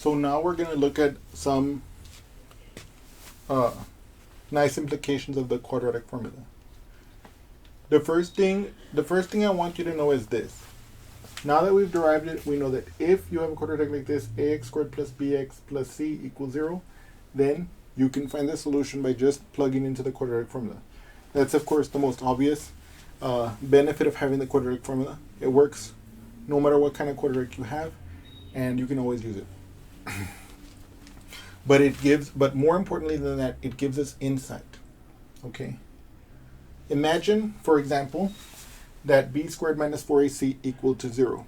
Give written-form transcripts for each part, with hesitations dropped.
So now we're going to look at some nice implications of the quadratic formula. The first thing I want you to know is this. Now that we've derived it, we know that if you have a quadratic like this, ax squared plus bx plus c equals 0, then you can find the solution by just plugging into the quadratic formula. That's, of course, the most obvious benefit of having the quadratic formula. It works no matter what kind of quadratic you have, and you can always use it. But more importantly than that, it gives us insight. Okay? Imagine, for example, that b squared minus 4ac equal to 0.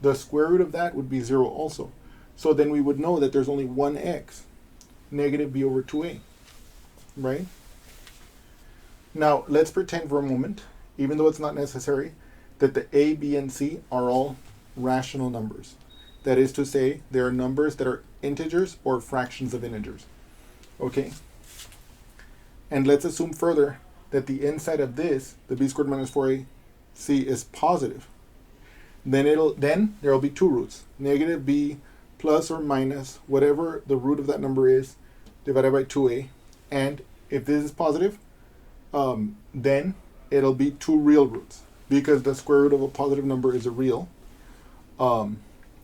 The square root of that would be 0 also. So then we would know that there's only one x, negative b over 2a, right? Now, let's pretend for a moment, even though it's not necessary, that the a, b, and c are all rational numbers. That is to say, they are numbers that are integers or fractions of integers. Okay? And let's assume further that the inside of this, the b squared minus 4ac, is positive. Then there will be two roots, negative b plus or minus whatever the root of that number is, divided by 2a. And if this is positive, then it'll be two real roots, because the square root of a positive number is a real.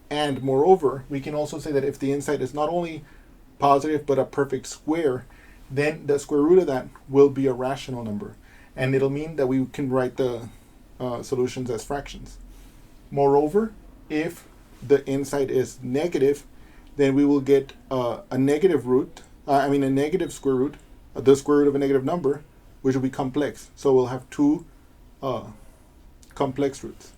And moreover, we can also say that if the inside is not only positive but a perfect square, then the square root of that will be a rational number. And it'll mean that we can write the solutions as fractions. Moreover, if the inside is negative, then we will get a negative square root, the square root of a negative number, which will be complex. So we'll have two complex roots.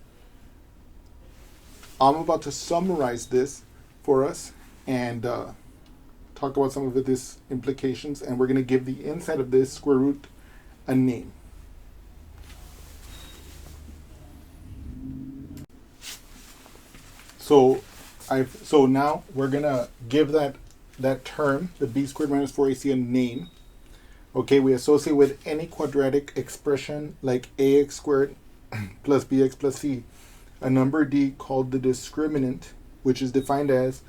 I'm about to summarize this for us and talk about some of its implications, and we're going to give the inside of this square root a name. So now we're going to give that term, the b squared minus 4ac, a name. Okay, we associate with any quadratic expression like ax squared plus bx plus c a number d called the discriminant, which is defined as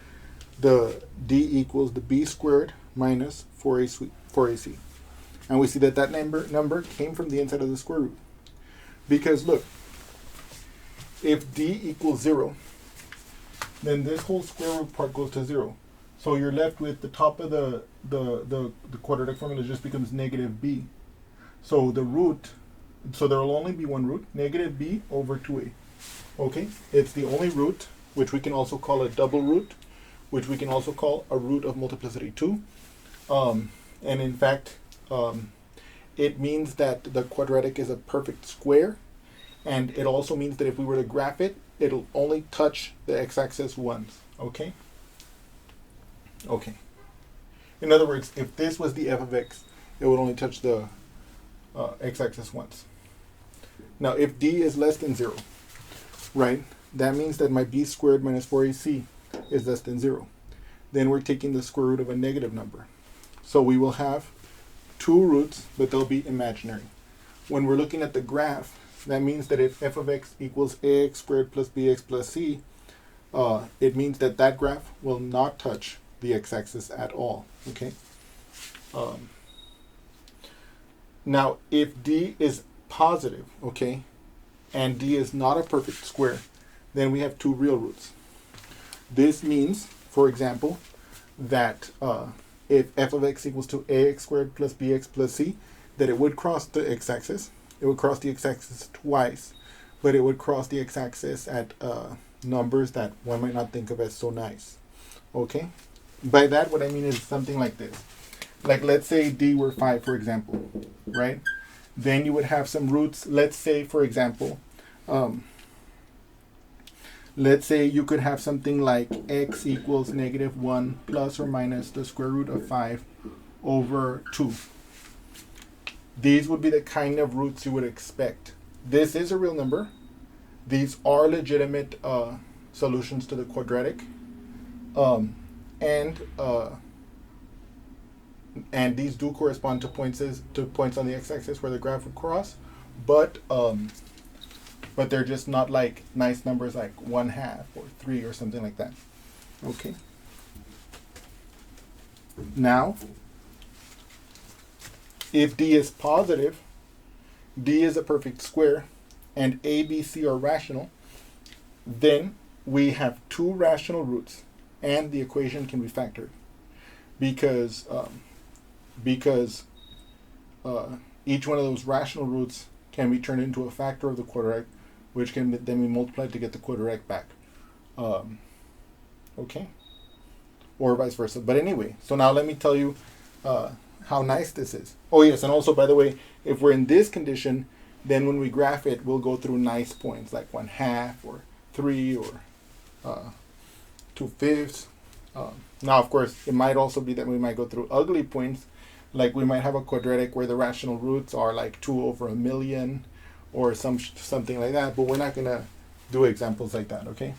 the d equals the b squared minus 4ac. And we see that number came from the inside of the square root. Because look, if d equals 0, then this whole square root part goes to 0. So you're left with the top of the quadratic formula just becomes negative b. So there will only be one root, negative b over 2a. Okay, it's the only root, which we can also call a double root, which we can also call a root of multiplicity 2. And in fact, it means that the quadratic is a perfect square, and it also means that if we were to graph it, it'll only touch the x-axis once. Okay? Okay. In other words, if this was the f of x, it would only touch the x-axis once. Now, if d is less than 0, right, that means that my b squared minus 4ac is less than 0. Then we're taking the square root of a negative number. So we will have two roots, but they'll be imaginary. When we're looking at the graph, that means that if f of x equals ax squared plus bx plus c, it means that graph will not touch the x-axis at all. Okay. Now, if d is positive, okay, and d is not a perfect square, then we have two real roots. This means, for example, that if f of x equals to ax squared plus bx plus c, that it would cross the x-axis. It would cross the x-axis twice, but it would cross the x-axis at numbers that one might not think of as so nice. Okay? By that, what I mean is something like this. Like, let's say d were 5, for example, right? Then you would have some roots. Let's say, for example, let's say you could have something like x equals negative 1 plus or minus the square root of 5 over 2. These would be the kind of roots you would expect. This is a real number. These are legitimate solutions to the quadratic. And these do correspond to points on the x-axis where the graph would cross, but they're just not like nice numbers like 1/2 or 3 or something like that. Okay. Now, if D is positive, D is a perfect square, and A, B, C are rational, then we have two rational roots, and the equation can be factored because each one of those rational roots can be turned into a factor of the quadratic, which can then be multiplied to get the quadratic back. Okay, or vice versa. But anyway, so now let me tell you how nice this is. Oh yes, and also by the way, if we're in this condition, then when we graph it, we'll go through nice points like 1/2 or 3 or 2/5. Now, of course, it might also be that we might go through ugly points, like we might have a quadratic where the rational roots are like 2/1,000,000 or something like that. But we're not gonna do examples like that, okay?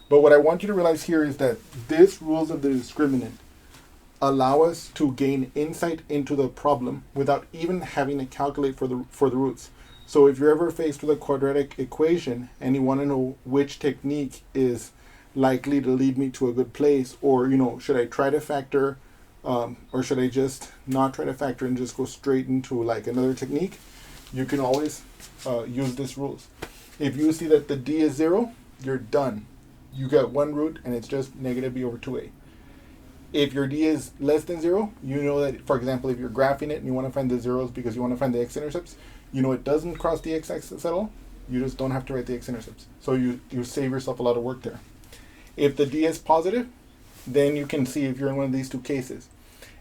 But what I want you to realize here is that these rules of the discriminant allow us to gain insight into the problem without even having to calculate for the roots. So if you're ever faced with a quadratic equation and you want to know which technique is likely to lead me to a good place, or should I try to factor, or should I just not try to factor and just go straight into like another technique, you can always use these rules. If you see that the D is 0, you're done. You got one root and it's just negative b over 2a. If your D is less than 0, you know that, for example, if you're graphing it and you want to find the zeros because you want to find the x-intercepts, it doesn't cross the x-axis at all. You just don't have to write the x-intercepts. So you save yourself a lot of work there. If the D is positive, then you can see if you're in one of these two cases.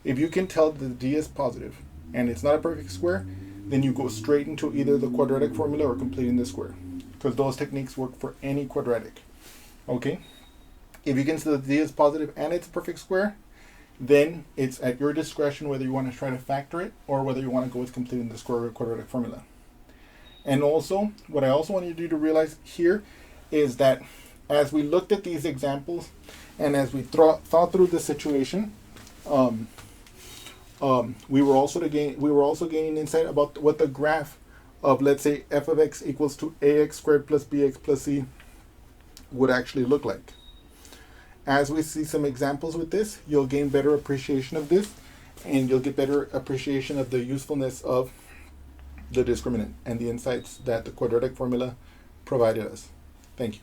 If you can tell that the D is positive and it's not a perfect square, then you go straight into either the quadratic formula or completing the square, because those techniques work for any quadratic. Okay? If you can see that the D is positive and it's a perfect square, then it's at your discretion whether you want to try to factor it or whether you want to go with completing the square root quadratic formula. And also, what I also want you to realize here is that as we looked at these examples and as we thought through the situation, we were also gaining insight about what the graph of, let's say, f of x equals to ax squared plus bx plus c would actually look like. As we see some examples with this, you'll gain better appreciation of this, and you'll get better appreciation of the usefulness of the discriminant and the insights that the quadratic formula provided us. Thank you.